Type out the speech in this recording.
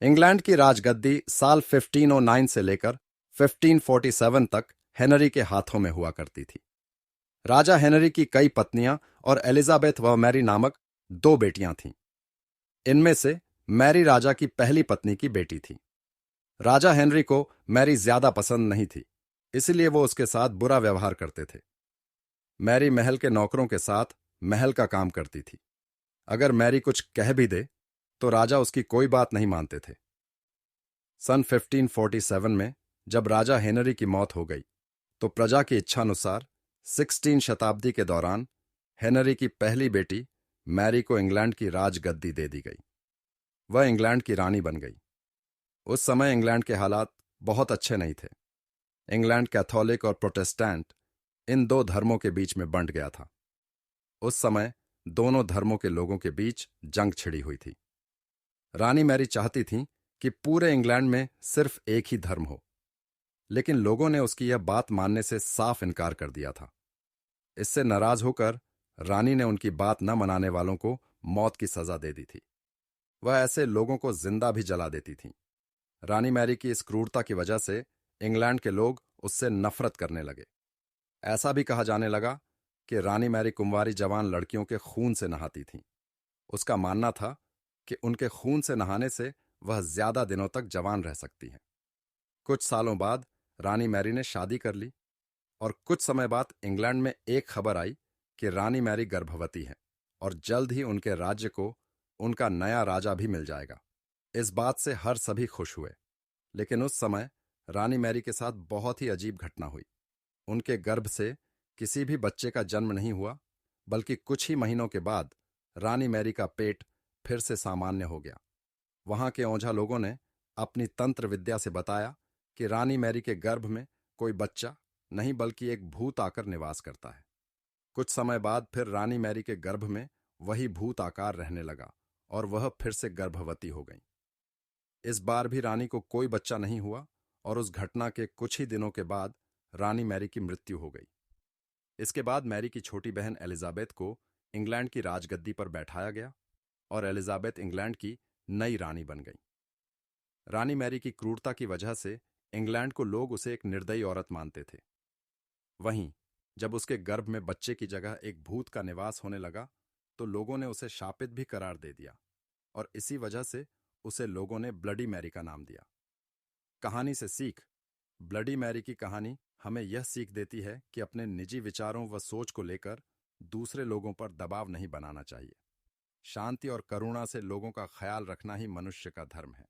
England की राजगद्दी साल 1509 से लेकर 1547 तक हेनरी के हाथों में हुआ करती थी। राजा हेनरी की कई पत्नियां और एलिजाबेथ व मैरी नामक दो बेटियां थीं। इनमें से मैरी राजा की पहली पत्नी की बेटी थी। राजा हेनरी को मैरी ज्यादा पसंद नहीं थी, इसलिए वो उसके साथ बुरा व्यवहार करते थे। मैरी महल के नौकरों के साथ महल का काम करती थी। अगर मैरी कुछ कह भी दे तो राजा उसकी कोई बात नहीं मानते थे। सन 1547 में जब राजा हेनरी की मौत हो गई तो प्रजा की इच्छानुसार 16 शताब्दी के दौरान हेनरी की पहली बेटी मैरी को इंग्लैंड की राजगद्दी दे दी गई। वह इंग्लैंड की रानी बन गई। उस समय इंग्लैंड के हालात बहुत अच्छे नहीं थे। इंग्लैंड कैथोलिक और प्रोटेस्टेंट इन दो धर्मों के बीच में बंट गया था। उस समय दोनों धर्मों के लोगों के बीच जंग छिड़ी हुई थी। रानी मैरी चाहती थीं कि पूरे इंग्लैंड में सिर्फ एक ही धर्म हो, लेकिन लोगों ने उसकी यह बात मानने से साफ इनकार कर दिया था। इससे नाराज होकर रानी ने उनकी बात न मनाने वालों को मौत की सजा दे दी थी। वह ऐसे लोगों को जिंदा भी जला देती थीं। रानी मैरी की इस क्रूरता की वजह से इंग्लैंड के लोग उससे नफरत करने लगे। ऐसा भी कहा जाने लगा कि रानी मैरी कुंवारी जवान लड़कियों के खून से नहाती थीं। उसका मानना था कि उनके खून से नहाने से वह ज्यादा दिनों तक जवान रह सकती हैं। कुछ सालों बाद रानी मैरी ने शादी कर ली और कुछ समय बाद इंग्लैंड में एक खबर आई कि रानी मैरी गर्भवती है और जल्द ही उनके राज्य को उनका नया राजा भी मिल जाएगा। इस बात से हर सभी खुश हुए, लेकिन उस समय रानी मैरी के साथ बहुत ही अजीब घटना हुई। उनके गर्भ से किसी भी बच्चे का जन्म नहीं हुआ, बल्कि कुछ ही महीनों के बाद रानी मैरी का पेट फिर से सामान्य हो गया। वहां के ओझा लोगों ने अपनी तंत्र विद्या से बताया कि रानी मैरी के गर्भ में कोई बच्चा नहीं बल्कि एक भूत आकर निवास करता है। कुछ समय बाद फिर रानी मैरी के गर्भ में वही भूत आकार रहने लगा और वह फिर से गर्भवती हो गई। इस बार भी रानी को कोई बच्चा नहीं हुआ और उस घटना के कुछ ही दिनों के बाद रानी मैरी की मृत्यु हो गई। इसके बाद मैरी की छोटी बहन एलिजाबेथ को इंग्लैंड की राजगद्दी पर बैठाया गया और एलिजाबेथ इंग्लैंड की नई रानी बन गई। रानी मैरी की क्रूरता की वजह से इंग्लैंड को लोग उसे एक निर्दयी औरत मानते थे। वहीं जब उसके गर्भ में बच्चे की जगह एक भूत का निवास होने लगा तो लोगों ने उसे शापित भी करार दे दिया और इसी वजह से उसे लोगों ने ब्लडी मैरी का नाम दिया। कहानी से सीख। ब्लडी मैरी की कहानी हमें यह सीख देती है कि अपने निजी विचारों व सोच को लेकर दूसरे लोगों पर दबाव नहीं बनाना चाहिए। शांति और करुणा से लोगों का ख्याल रखना ही मनुष्य का धर्म है।